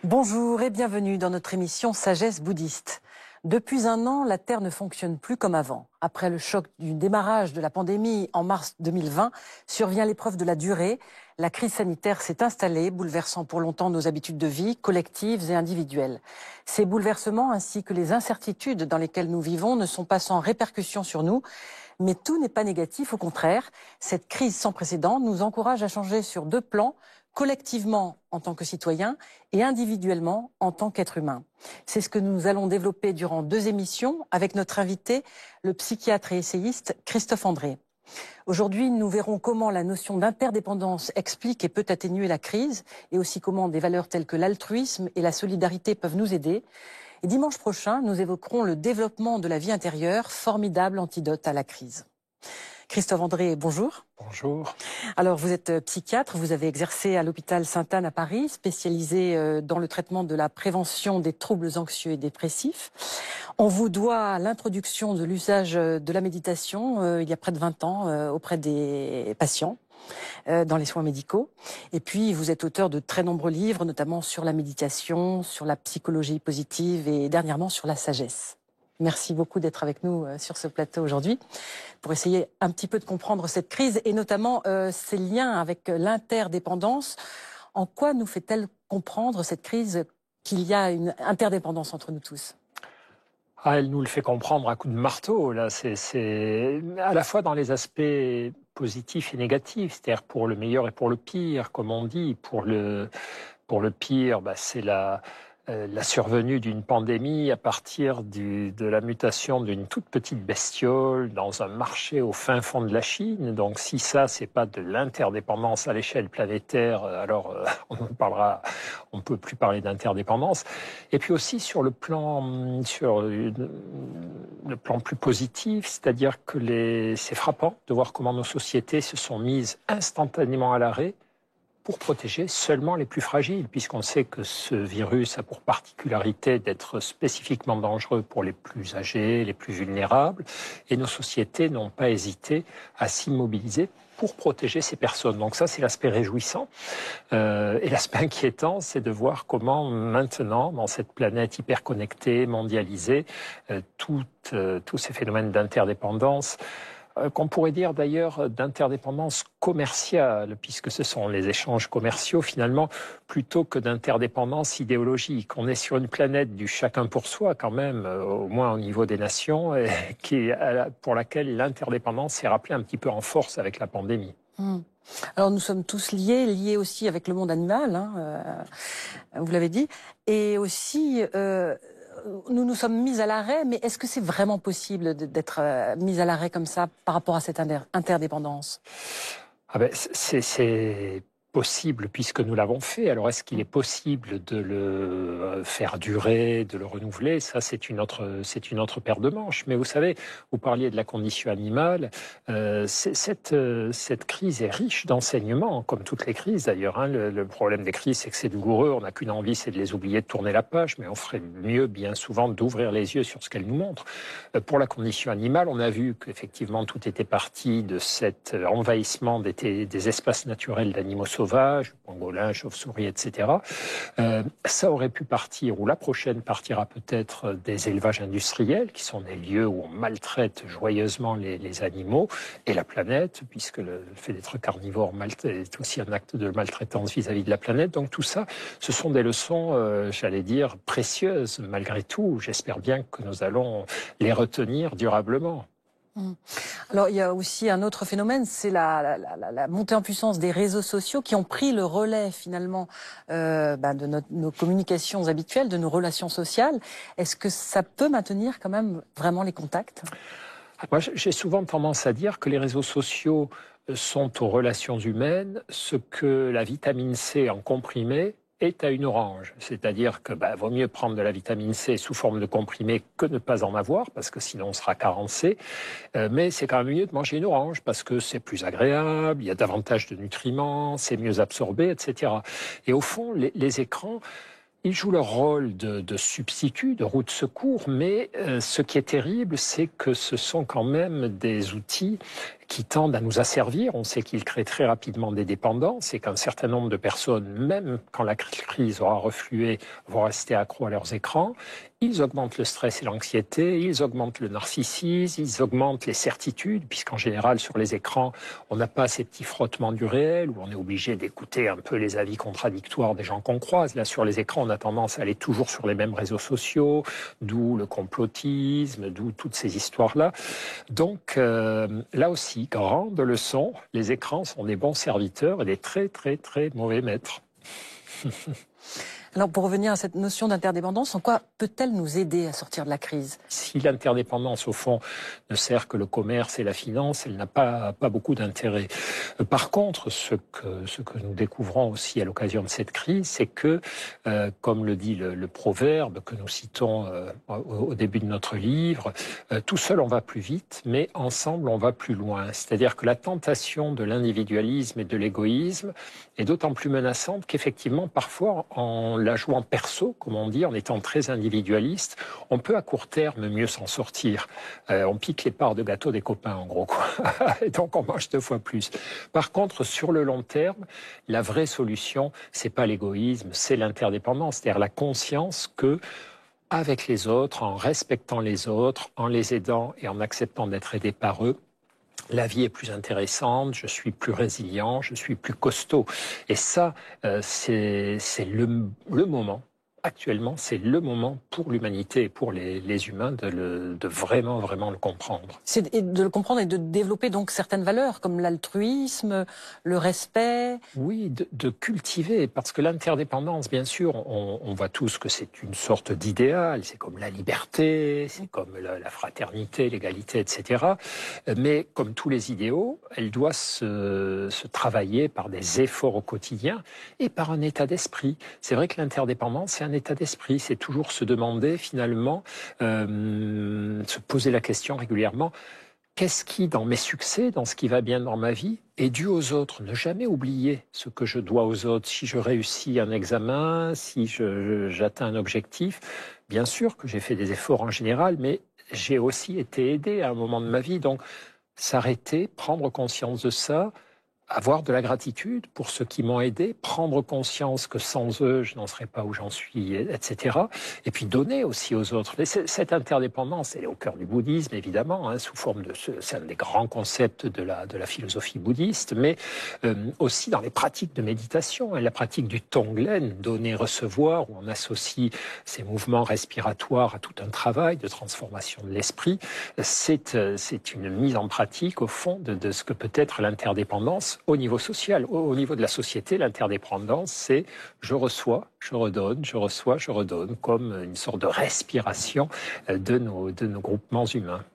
Bonjour et bienvenue dans notre émission Sagesse bouddhiste. Depuis un an, la Terre ne fonctionne plus comme avant. Après le choc du démarrage de la pandémie en mars 2020, survient l'épreuve de la durée. La crise sanitaire s'est installée, bouleversant pour longtemps nos habitudes de vie, collectives et individuelles. Ces bouleversements ainsi que les incertitudes dans lesquelles nous vivons ne sont pas sans répercussions sur nous. Mais tout n'est pas négatif, au contraire. Cette crise sans précédent nous encourage à changer sur deux plans, collectivement en tant que citoyens et individuellement en tant qu'être humain. C'est ce que nous allons développer durant 2 émissions avec notre invité, le psychiatre et essayiste Christophe André. Aujourd'hui, nous verrons comment la notion d'interdépendance explique et peut atténuer la crise et aussi comment des valeurs telles que l'altruisme et la solidarité peuvent nous aider. Et dimanche prochain, nous évoquerons le développement de la vie intérieure, formidable antidote à la crise. Christophe André, bonjour. Bonjour. Alors, vous êtes psychiatre, vous avez exercé à l'hôpital Sainte-Anne à Paris, spécialisé dans le traitement de la prévention des troubles anxieux et dépressifs. On vous doit l'introduction de l'usage de la méditation il y a près de 20 ans auprès des patients dans les soins médicaux. Et puis, vous êtes auteur de très nombreux livres, notamment sur la méditation, sur la psychologie positive et dernièrement sur la sagesse. Merci beaucoup d'être avec nous sur ce plateau aujourd'hui pour essayer un petit peu de comprendre cette crise et notamment ses liens avec l'interdépendance. En quoi nous fait-elle comprendre cette crise qu'il y a une interdépendance entre nous tous ? Elle nous le fait comprendre à coups de marteau. Là, c'est à la fois dans les aspects positifs et négatifs, c'est-à-dire pour le meilleur et pour le pire, comme on dit. Pour le pire, c'est la survenue d'une pandémie à partir de la mutation d'une toute petite bestiole dans un marché au fin fond de la Chine. Donc si ça, c'est pas de l'interdépendance à l'échelle planétaire, alors on peut plus parler d'interdépendance. Et puis aussi sur le plan plus positif, c'est-à-dire que c'est frappant de voir comment nos sociétés se sont mises instantanément à l'arrêt pour protéger seulement les plus fragiles, puisqu'on sait que ce virus a pour particularité d'être spécifiquement dangereux pour les plus âgés, les plus vulnérables, et nos sociétés n'ont pas hésité à s'immobiliser pour protéger ces personnes. Donc ça, c'est l'aspect réjouissant. Et l'aspect inquiétant, c'est de voir comment maintenant, dans cette planète hyper connectée, mondialisée, tous ces phénomènes d'interdépendance, qu'on pourrait dire d'ailleurs d'interdépendance commerciale, puisque ce sont les échanges commerciaux finalement, plutôt que d'interdépendance idéologique. On est sur une planète du chacun pour soi quand même, au moins au niveau des nations, pour laquelle l'interdépendance s'est rappelée un petit peu en force avec la pandémie. Alors nous sommes tous liés aussi avec le monde animal, vous l'avez dit, et aussi nous nous sommes mis à l'arrêt, mais est-ce que c'est vraiment possible d'être mis à l'arrêt comme ça par rapport à cette interdépendance ? C'est possible puisque nous l'avons fait. Alors est-ce qu'il est possible de le faire durer, de le renouveler ? Ça, c'est une autre paire de manches. Mais vous savez, vous parliez de la condition animale. Cette crise est riche d'enseignements, comme toutes les crises d'ailleurs. Le problème des crises, c'est que c'est douloureux. On n'a qu'une envie, c'est de les oublier, de tourner la page. Mais on ferait mieux, bien souvent, d'ouvrir les yeux sur ce qu'elles nous montrent. Pour la condition animale, on a vu qu'effectivement, tout était parti de cet envahissement des espaces naturels d'animaux sauvages, pangolins, chauves-souris, etc. Ça aurait pu partir, ou la prochaine partira peut-être des élevages industriels, qui sont des lieux où on maltraite joyeusement les animaux et la planète, puisque le fait d'être carnivore est aussi un acte de maltraitance vis-à-vis de la planète. Donc tout ça, ce sont des leçons, j'allais dire, précieuses malgré tout. J'espère bien que nous allons les retenir durablement. Alors il y a aussi un autre phénomène, c'est la montée en puissance des réseaux sociaux qui ont pris le relais finalement de nos communications habituelles, de nos relations sociales. Est-ce que ça peut maintenir quand même vraiment les contacts ? Moi, j'ai souvent tendance à dire que les réseaux sociaux sont aux relations humaines ce que la vitamine C en comprimé est à une orange. C'est-à-dire que vaut mieux prendre de la vitamine C sous forme de comprimé que ne pas en avoir, parce que sinon on sera carencé. Mais c'est quand même mieux de manger une orange, parce que c'est plus agréable, il y a davantage de nutriments, c'est mieux absorbé, etc. Et au fond, les écrans, ils jouent leur rôle de substitut, de roue de secours, mais ce qui est terrible, c'est que ce sont quand même des outils qui tendent à nous asservir. On sait qu'ils créent très rapidement des dépendances et qu'un certain nombre de personnes, même quand la crise aura reflué, vont rester accros à leurs écrans. Ils augmentent le stress et l'anxiété, ils augmentent le narcissisme, ils augmentent les certitudes, puisqu'en général, sur les écrans, on n'a pas ces petits frottements du réel où on est obligé d'écouter un peu les avis contradictoires des gens qu'on croise. Là, sur les écrans, on a tendance à aller toujours sur les mêmes réseaux sociaux, d'où le complotisme, d'où toutes ces histoires-là. Donc, là aussi, grande leçon, les écrans sont des bons serviteurs et des très, très, très mauvais maîtres. Alors, pour revenir à cette notion d'interdépendance, en quoi peut-elle nous aider à sortir de la crise? Si l'interdépendance, au fond, ne sert que le commerce et la finance, elle n'a pas beaucoup d'intérêt. Par contre, ce que nous découvrons aussi à l'occasion de cette crise, c'est que, comme le dit le proverbe que nous citons au début de notre livre, tout seul on va plus vite, mais ensemble on va plus loin. C'est-à-dire que la tentation de l'individualisme et de l'égoïsme est d'autant plus menaçante qu'effectivement, parfois, en la jouant perso, comme on dit, en étant très individualiste, on peut à court terme mieux s'en sortir. On pique les parts de gâteau des copains, en gros, quoi. Et donc on mange 2 fois plus. Par contre, sur le long terme, la vraie solution, c'est pas l'égoïsme, c'est l'interdépendance, c'est-à-dire la conscience que avec les autres, en respectant les autres, en les aidant et en acceptant d'être aidé par eux, la vie est plus intéressante, je suis plus résilient, je suis plus costaud. Et ça, c'est le moment. Actuellement, c'est le moment pour l'humanité et pour les humains de vraiment, vraiment le comprendre. C'est de le comprendre et de développer donc certaines valeurs comme l'altruisme, le respect. Oui, de cultiver, parce que l'interdépendance, bien sûr, on voit tous que c'est une sorte d'idéal, c'est comme la liberté, c'est comme la fraternité, l'égalité, etc. Mais comme tous les idéaux, elle doit se travailler par des efforts au quotidien et par un état d'esprit. C'est vrai que l'interdépendance, c'est un état d'esprit, c'est toujours se demander finalement, se poser la question régulièrement, qu'est-ce qui, dans mes succès, dans ce qui va bien dans ma vie, est dû aux autres? Ne jamais oublier ce que je dois aux autres. Si je réussis un examen, si j'atteins un objectif, bien sûr que j'ai fait des efforts en général, mais j'ai aussi été aidé à un moment de ma vie. Donc, s'arrêter, prendre conscience de ça, avoir de la gratitude pour ceux qui m'ont aidé, prendre conscience que sans eux, je n'en serais pas où j'en suis, etc. Et puis donner aussi aux autres. Mais cette interdépendance, elle est au cœur du bouddhisme, évidemment, hein, sous forme de... C'est un des grands concepts de la philosophie bouddhiste, mais aussi dans les pratiques de méditation, hein, la pratique du Tonglen, donner, recevoir, où on associe ces mouvements respiratoires à tout un travail de transformation de l'esprit. C'est une mise en pratique, au fond, de ce que peut être l'interdépendance au niveau social, au niveau de la société. L'interdépendance, c'est je reçois, je redonne, je reçois, je redonne, comme une sorte de respiration de nos groupements humains.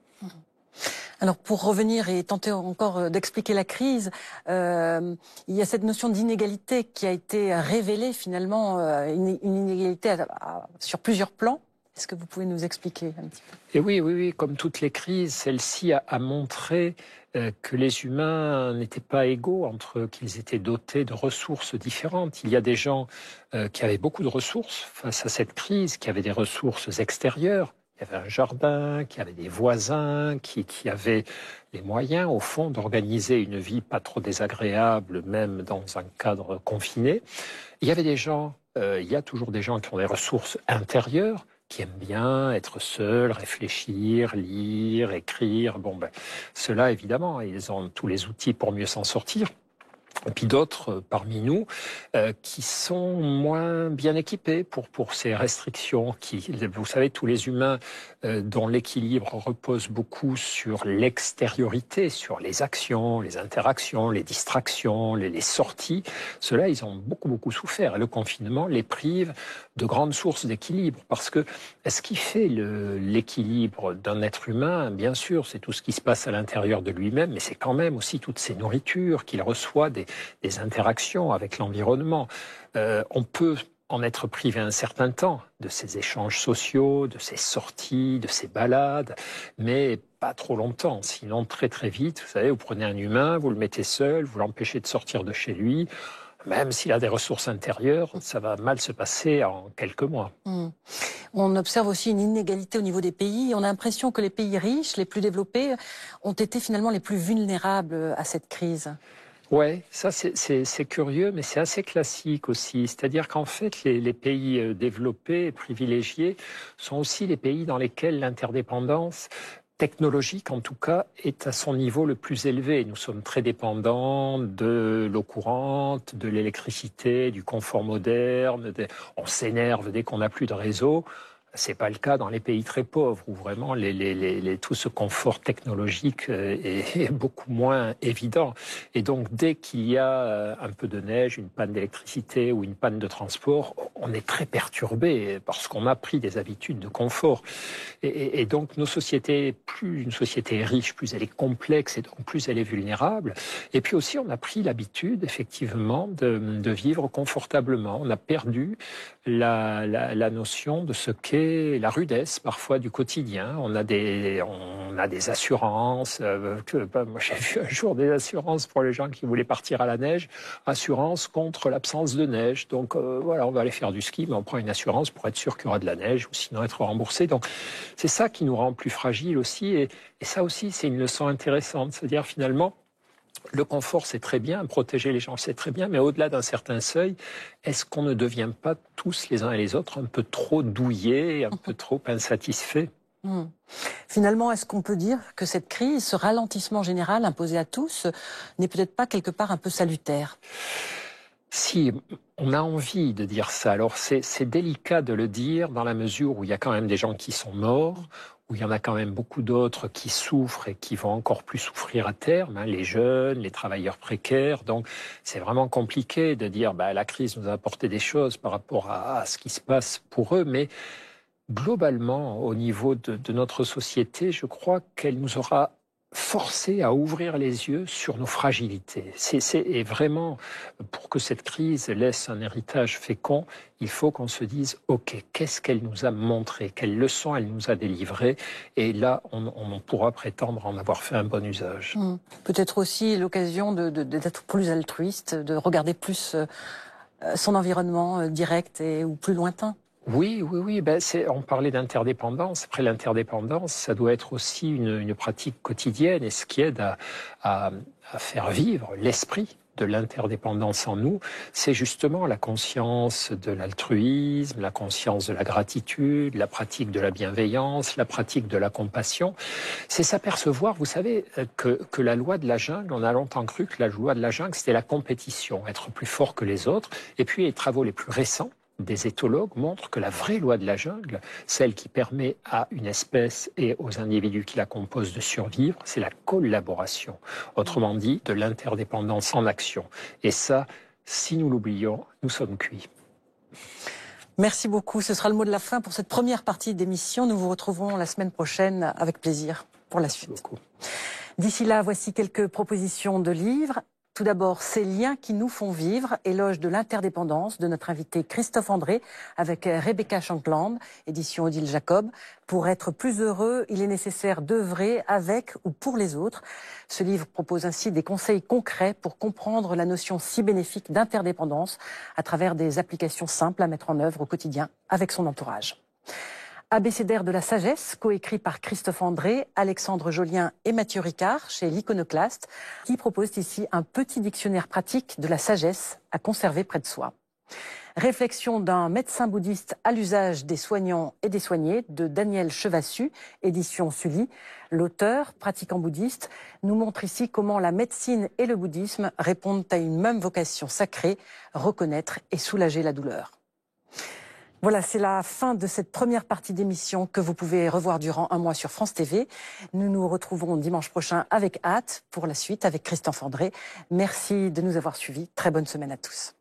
Alors pour revenir et tenter encore d'expliquer la crise, il y a cette notion d'inégalité qui a été révélée finalement, une inégalité sur plusieurs plans. Est-ce que vous pouvez nous expliquer un petit peu? Et oui, comme toutes les crises, celle-ci a montré que les humains n'étaient pas égaux entre eux, qu'ils étaient dotés de ressources différentes. Il y a des gens qui avaient beaucoup de ressources face à cette crise, qui avaient des ressources extérieures. Il y avait un jardin, qui avait des voisins, qui avaient les moyens, au fond, d'organiser une vie pas trop désagréable, même dans un cadre confiné. Il y avait des gens, il y a toujours des gens qui ont des ressources intérieures, qui aiment bien être seuls, réfléchir, lire, écrire. Ceux-là, évidemment, ils ont tous les outils pour mieux s'en sortir. Et puis d'autres parmi nous qui sont moins bien équipés pour ces restrictions. Vous savez, tous les humains dont l'équilibre repose beaucoup sur l'extériorité, sur les actions, les interactions, les distractions, les sorties, ceux-là, ils ont beaucoup souffert. Et le confinement les prive de grandes sources d'équilibre. Parce que ce qui fait l'équilibre d'un être humain, bien sûr, c'est tout ce qui se passe à l'intérieur de lui-même, mais c'est quand même aussi toutes ces nourritures qu'il reçoit, des interactions avec l'environnement. On peut en être privé un certain temps de ces échanges sociaux, de ces sorties, de ces balades, mais pas trop longtemps. Sinon, très très vite, vous savez, vous prenez un humain, vous le mettez seul, vous l'empêchez de sortir de chez lui. Même s'il a des ressources intérieures, ça va mal se passer en quelques mois. On observe aussi une inégalité au niveau des pays. On a l'impression que les pays riches, les plus développés, ont été finalement les plus vulnérables à cette crise. Ouais, ça c'est curieux, mais c'est assez classique aussi. C'est-à-dire qu'en fait, les pays développés et privilégiés sont aussi les pays dans lesquels l'interdépendance technologique, en tout cas, est à son niveau le plus élevé. Nous sommes très dépendants de l'eau courante, de l'électricité, du confort moderne. On s'énerve dès qu'on n'a plus de réseau. C'est pas le cas dans les pays très pauvres où vraiment tout ce confort technologique est beaucoup moins évident. Et donc dès qu'il y a un peu de neige, une panne d'électricité ou une panne de transport, on est très perturbé parce qu'on a pris des habitudes de confort. Et donc nos sociétés, plus une société est riche, plus elle est complexe et donc plus elle est vulnérable. Et puis aussi on a pris l'habitude effectivement de vivre confortablement. On a perdu la notion de ce qu'est la rudesse parfois du quotidien. On a des assurances. Moi j'ai vu un jour des assurances pour les gens qui voulaient partir à la neige. Assurance contre l'absence de neige. Donc voilà, on va aller faire du ski, mais on prend une assurance pour être sûr qu'il y aura de la neige ou sinon être remboursé. Donc c'est ça qui nous rend plus fragiles aussi. Et ça aussi, c'est une leçon intéressante. C'est-à-dire finalement, le confort, c'est très bien, protéger les gens, c'est très bien, mais au-delà d'un certain seuil, est-ce qu'on ne devient pas tous les uns et les autres un peu trop douillés, un peu trop insatisfaits ? Finalement, est-ce qu'on peut dire que cette crise, ce ralentissement général imposé à tous, n'est peut-être pas quelque part un peu salutaire ? Si, on a envie de dire ça. Alors c'est délicat de le dire dans la mesure où il y a quand même des gens qui sont morts, où il y en a quand même beaucoup d'autres qui souffrent et qui vont encore plus souffrir à terme, hein, les jeunes, les travailleurs précaires. Donc c'est vraiment compliqué de dire la crise nous a apporté des choses par rapport à ce qui se passe pour eux, mais globalement, au niveau de notre société, je crois qu'elle nous aura forcé à ouvrir les yeux sur nos fragilités. Et vraiment, pour que cette crise laisse un héritage fécond, il faut qu'on se dise, OK, qu'est-ce qu'elle nous a montré? Quelles leçons elle nous a délivrées? Et là, on pourra prétendre en avoir fait un bon usage. Peut-être aussi l'occasion d'être plus altruiste, de regarder plus son environnement direct ou plus lointain. Oui. On parlait d'interdépendance. Après l'interdépendance, ça doit être aussi une pratique quotidienne et ce qui aide à faire vivre l'esprit de l'interdépendance en nous, c'est justement la conscience de l'altruisme, la conscience de la gratitude, la pratique de la bienveillance, la pratique de la compassion. C'est s'apercevoir, vous savez, que la loi de la jungle, on a longtemps cru que la loi de la jungle, c'était la compétition, être plus fort que les autres. Et puis les travaux les plus récents des éthologues montrent que la vraie loi de la jungle, celle qui permet à une espèce et aux individus qui la composent de survivre, c'est la collaboration. Autrement dit, de l'interdépendance en action. Et ça, si nous l'oublions, nous sommes cuits. Merci beaucoup. Ce sera le mot de la fin pour cette première partie d'émission. Nous vous retrouverons la semaine prochaine avec plaisir pour la suite. D'ici là, voici quelques propositions de livres. Tout d'abord, Ces liens qui nous font vivre, éloge de l'interdépendance de notre invité Christophe André avec Rebecca Shankland, édition Odile Jacob. Pour être plus heureux, il est nécessaire d'œuvrer avec ou pour les autres. Ce livre propose ainsi des conseils concrets pour comprendre la notion si bénéfique d'interdépendance à travers des applications simples à mettre en œuvre au quotidien avec son entourage. Abécédaire de la sagesse, coécrit par Christophe André, Alexandre Jolien et Mathieu Ricard, chez l'Iconoclaste, qui propose ici un petit dictionnaire pratique de la sagesse à conserver près de soi. Réflexion d'un médecin bouddhiste à l'usage des soignants et des soignés, de Daniel Chevassus, édition Sully. L'auteur, pratiquant bouddhiste, nous montre ici comment la médecine et le bouddhisme répondent à une même vocation sacrée, reconnaître et soulager la douleur. Voilà, c'est la fin de cette première partie d'émission que vous pouvez revoir durant un mois sur France TV. Nous nous retrouvons dimanche prochain avec hâte pour la suite avec Christophe André. Merci de nous avoir suivis. Très bonne semaine à tous.